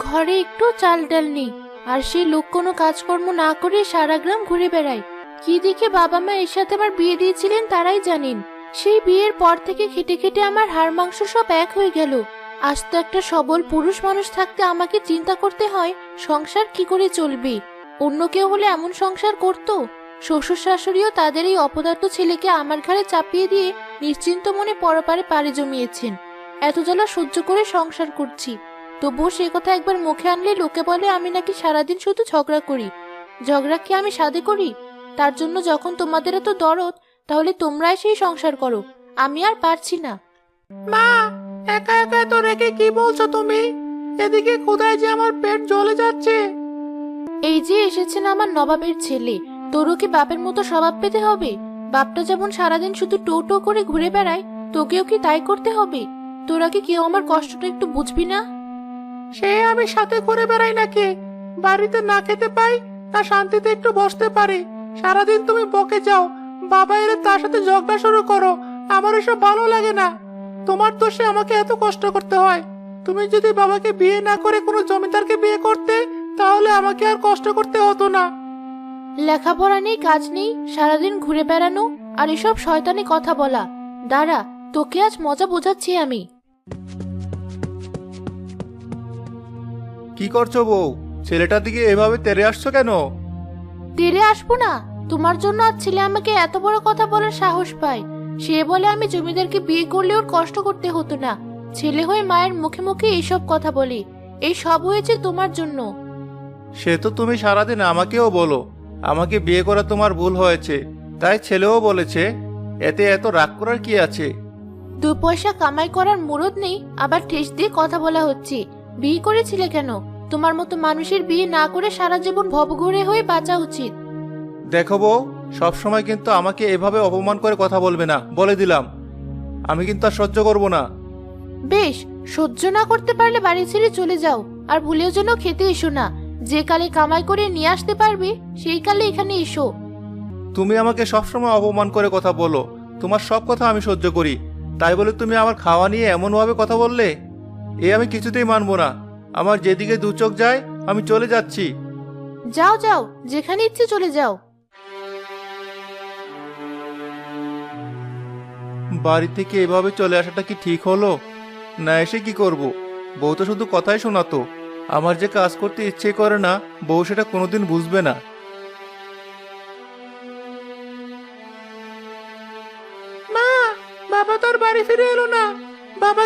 ঘরে একটু চাল ডাল নেই, আর সেই লোক কোনো কাজকর্ম না করে সারা গ্রাম ঘুরে বেড়ায়। কি দেখে বাবা মা এর সাথে আমার বিয়ে দিয়েছিলেন তারাই জানেন। সেই বিয়ের পর থেকে খেটে খেটে আমার হাড় মাংস সব এক হয়ে গেল। আজ তো একটা সবল পুরুষ মানুষ থাকতে আমাকে চিন্তা করতে হয় সংসার কি করে চলবে। অন্য কেউ হলে এমন সংসার করতো? শ্বশুর শাশুড়িও তাদের এই অপদার্থ ছেলেকে আমার ঘাড়ে চাপিয়ে দিয়ে নিশ্চিন্ত মনে পরপারে পাড়ি জমিয়েছেন। এত জ্বালা সহ্য করে সংসার করছি, তবুও সে কথা একবার মুখে আনলে লোকে বলে আমি নাকি সারাদিন শুধু ঝগড়া করি। ঝগড়া কি আমি সাধে করি? তার জন্য যখন তোমাদের এত দরদ, তাহলে তোমরাই সেই সংসার করো, আমি আর পারছি না। মা, একা একা তো রেখে কি বলছো তুমি? এদিকে কোথায় যে আমার পেট জ্বলে যাচ্ছে। এই যে এসেছেন আমার নবাবের ছেলে, তোরও কি বাপের মতো স্বভাব পেতে হবে? বাপটা যেমন সারাদিন শুধু টো টো করে ঘুরে বেড়ায়, তোকেও কি তাই করতে হবে? তোরা কি কেউ আমার কষ্টটা একটু বুঝবি না? সে আমি সাথে করে বেড়াই নাকি? বাড়িতে না খেতে পাই, না শান্তিতে একটু বসতে পারি। সারাদিন তুমি বকে যাও, বাবা এলে তার সাথে ঝগড়া শুরু করো। আমার এসব ভালো লাগে না। তোমার দোষে আমাকে এত কষ্ট করতে হয়। তুমি যদি বাবাকে বিয়ে না করে কোনো জমিদারকে বিয়ে করতে, তাহলে আমাকে আর কষ্ট করতে হতো না। লেখাপড়া নেই, কাজ নেই, সারাদিন ঘুরে বেড়ানো আর এসব শয়তানি কথা বলা। দাঁড়া, তোকে আজ মজা বোঝাচ্ছি আমি। কি করছো বউ? ছেলেটার দিকে এভাবে তেড়ে আসছো কেন? তেরে আসবো না? তোমার জন্য আজ ছেলে আমাকে এত বড় কথা বলার সাহস পায়। সে বলে আমি জমিদারকে বিয়ে করলে ওর কষ্ট করতে হতো না। ছেলে হয়ে মায়ের মুখে মুখে এইসব কথা বলি। এই সব হয়েছে তোমার জন্য। সে তো তুমি সারাদিন আমাকেও বলো আমাকে বিয়ে করা তোমার ভুল হয়েছে, তাই ছেলেও বলেছে। এতে এত রাগ করার কি আছে? 2 পয়সা কামাই করার মুরদ নেই, আবার ঠেস দিয়ে কথা বলা হচ্ছে। বিয়ে করেছিলে কেন? তোমার মতো মানুষের বিয়ে না করে সারা জীবন ভবঘুরে হয়ে বাঁচা উচিত। দেখো বউ, সবসময় কিন্তু আমাকে এভাবে অপমান করে কথা বলবে না, বলে দিলাম। আমি কিন্তু আর সহ্য করব না। বেশ, সহ্য না করতে পারলে বাড়ি ছেড়ে চলে যাও, আর ভুলেও যেন খেতে এসো না। যে কালে কামাই করে নিয়ে আসতে পারবে সেই কালে এখানে এসো। তুমি আমাকে সবসময় অপমান করে কথা বলো, তোমার সব কথা আমি সহ্য করি, তাই বলে তুমি আমার খাওয়া নিয়ে এমন ভাবে কথা বললে? এ আমি কিছুতেই মানবো না। আমার যেদিকে দু চোখ যায় আমি চলে যাচ্ছি। যাও যাও, যেখানে ইচ্ছে চলে যাও। বাড়ি থেকে এভাবে চলে আসাটা কি ঠিক হলো? না এসে কি করব? বউ তো শুধু কথাই শোনাতো। আমার যে কাজ করতে ইচ্ছে করে না, বউ সেটা কোনোদিন বুঝবে না। মা, বাবা তো আর বাড়ি ফিরে এলো না। বাবা